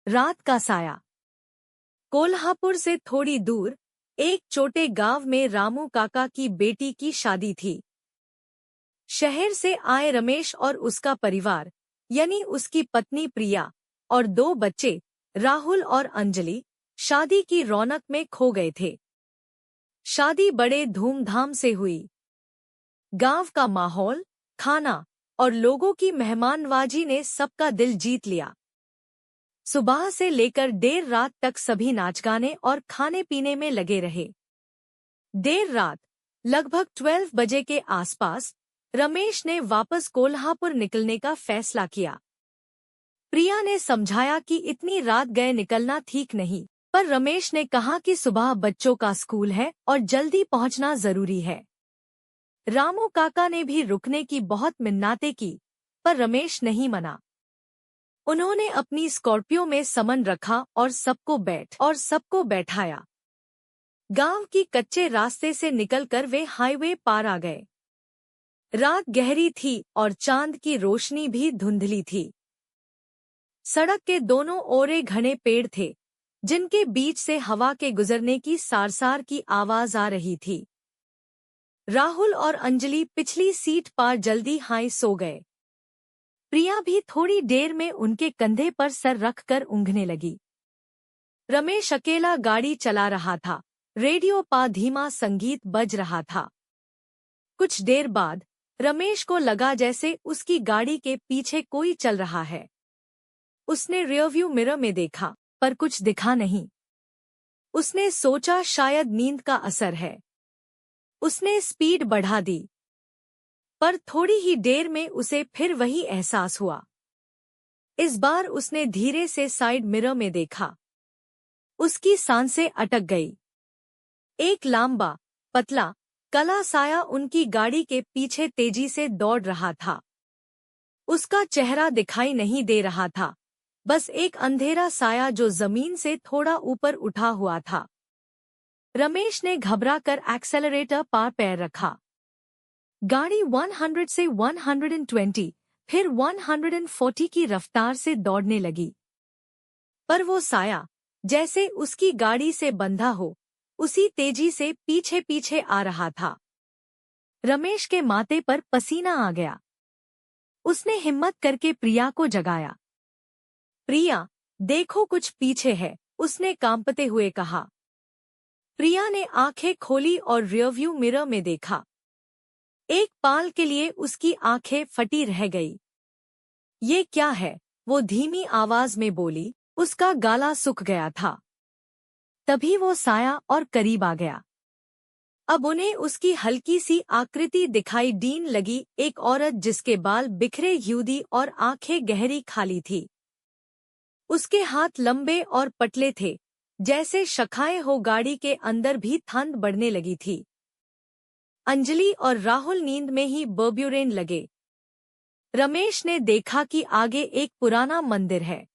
रात का साया। कोल्हापुर से थोड़ी दूर एक छोटे गांव में रामू काका की बेटी की शादी थी। शहर से आए रमेश और उसका परिवार यानी उसकी पत्नी प्रिया और 2 बच्चे राहुल और अंजलि शादी की रौनक में खो गए थे। शादी बड़े धूमधाम से हुई। गांव का माहौल, खाना और लोगों की मेहमानवाजी ने सबका दिल जीत लिया। सुबह से लेकर देर रात तक सभी नाच गाने और खाने पीने में लगे रहे। देर रात लगभग 12 बजे के आसपास रमेश ने वापस कोल्हापुर निकलने का फैसला किया। प्रिया ने समझाया कि इतनी रात गए निकलना ठीक नहीं, पर रमेश ने कहा कि सुबह बच्चों का स्कूल है और जल्दी पहुंचना जरूरी है। रामू काका ने भी रुकने की बहुत मिन्नतें की, पर रमेश नहीं मना। उन्होंने अपनी स्कॉर्पियो में सामान रखा और सबको बैठाया। गांव की कच्चे रास्ते से निकलकर वे हाईवे पार आ गए। रात गहरी थी और चांद की रोशनी भी धुंधली थी। सड़क के दोनों ओरे घने पेड़ थे, जिनके बीच से हवा के गुजरने की सारसार की आवाज आ रही थी। राहुल और अंजलि पिछली सीट पर जल्दी हाई सो गए। प्रिया भी थोड़ी देर में उनके कंधे पर सर रखकर ऊँघने लगी। रमेश अकेला गाड़ी चला रहा था। रेडियो पर धीमा संगीत बज रहा था। कुछ देर बाद रमेश को लगा जैसे उसकी गाड़ी के पीछे कोई चल रहा है। उसने रियरव्यू मिरर में देखा, पर कुछ दिखा नहीं। उसने सोचा शायद नींद का असर है। उसने स्पीड बढ़ा दी, पर थोड़ी ही देर में उसे फिर वही एहसास हुआ। इस बार उसने धीरे से साइड मिरर में देखा। उसकी सांसें अटक गई। एक लंबा, पतला, काला साया उनकी गाड़ी के पीछे तेजी से दौड़ रहा था। उसका चेहरा दिखाई नहीं दे रहा था, बस एक अंधेरा साया जो जमीन से थोड़ा ऊपर उठा हुआ था। रमेश ने घबराकर एक्सेलरेटर पर पैर रखा। गाड़ी 100 से 120, फिर 140 की रफ्तार से दौड़ने लगी। पर वो साया, जैसे उसकी गाड़ी से बंधा हो, उसी तेजी से पीछे पीछे आ रहा था। रमेश के माथे पर पसीना आ गया। उसने हिम्मत करके प्रिया को जगाया। प्रिया, देखो कुछ पीछे है, उसने कांपते हुए कहा। प्रिया ने आंखें खोली और रियरव्यू मिरर में देखा। एक पल के लिए उसकी आंखें फटी रह गई। ये क्या है? वो धीमी आवाज में बोली। उसका गला सूख गया था। तभी वो साया और करीब आ गया। अब उन्हें उसकी हल्की सी आकृति दिखाई देने लगी, एक औरत जिसके बाल बिखरे हुए और आंखें गहरी खाली थी। उसके हाथ लंबे और पतले थे, जैसे शाखाएं हो। गाड़ी के अंदर भी ठंड बढ़ने लगी थी। अंजलि और राहुल नींद में ही बर्ब्यूरेन लगे। रमेश ने देखा कि आगे एक पुराना मंदिर है।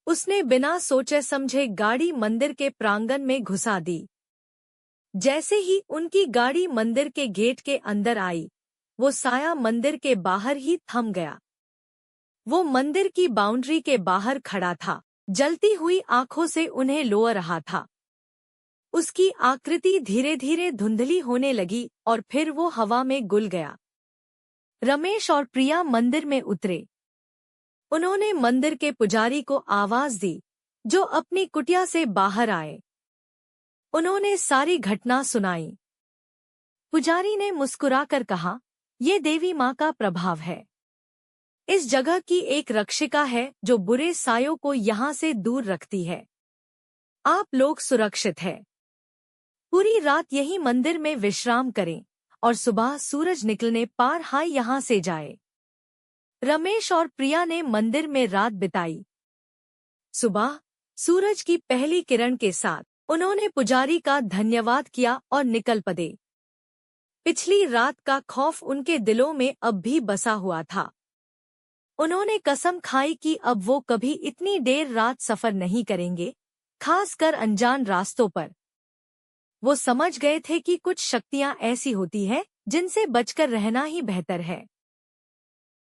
उसने बिना सोचे समझे गाड़ी मंदिर के प्रांगण में घुसा दी। जैसे ही उनकी गाड़ी मंदिर के गेट के अंदर आई, वो साया मंदिर के बाहर ही थम गया। वो मंदिर की बाउंड्री के बाहर खड़ा था, जलती हुई आंखों से उन्हें लो रहा था। उसकी आकृति धीरे धीरे धुंधली होने लगी और फिर वो हवा में घुल गया। रमेश और प्रिया मंदिर में उतरे। उन्होंने मंदिर के पुजारी को आवाज दी, जो अपनी कुटिया से बाहर आए। उन्होंने सारी घटना सुनाई। पुजारी ने मुस्कुराकर कहा, ये देवी माँ का प्रभाव है। इस जगह की एक रक्षिका है जो बुरे सायों को यहाँ से दूर रखती है। आप लोग सुरक्षित हैं। पूरी रात यही मंदिर में विश्राम करें और सुबह सूरज निकलने पर हाय यहाँ से जाए। रमेश और प्रिया ने मंदिर में रात बिताई। सुबह सूरज की पहली किरण के साथ उन्होंने पुजारी का धन्यवाद किया और निकल पड़े। पिछली रात का खौफ उनके दिलों में अब भी बसा हुआ था। उन्होंने कसम खाई कि अब वो कभी इतनी देर रात सफर नहीं करेंगे, खासकर अनजान रास्तों पर। वो समझ गए थे कि कुछ शक्तियां ऐसी होती है जिनसे बचकर रहना ही बेहतर है।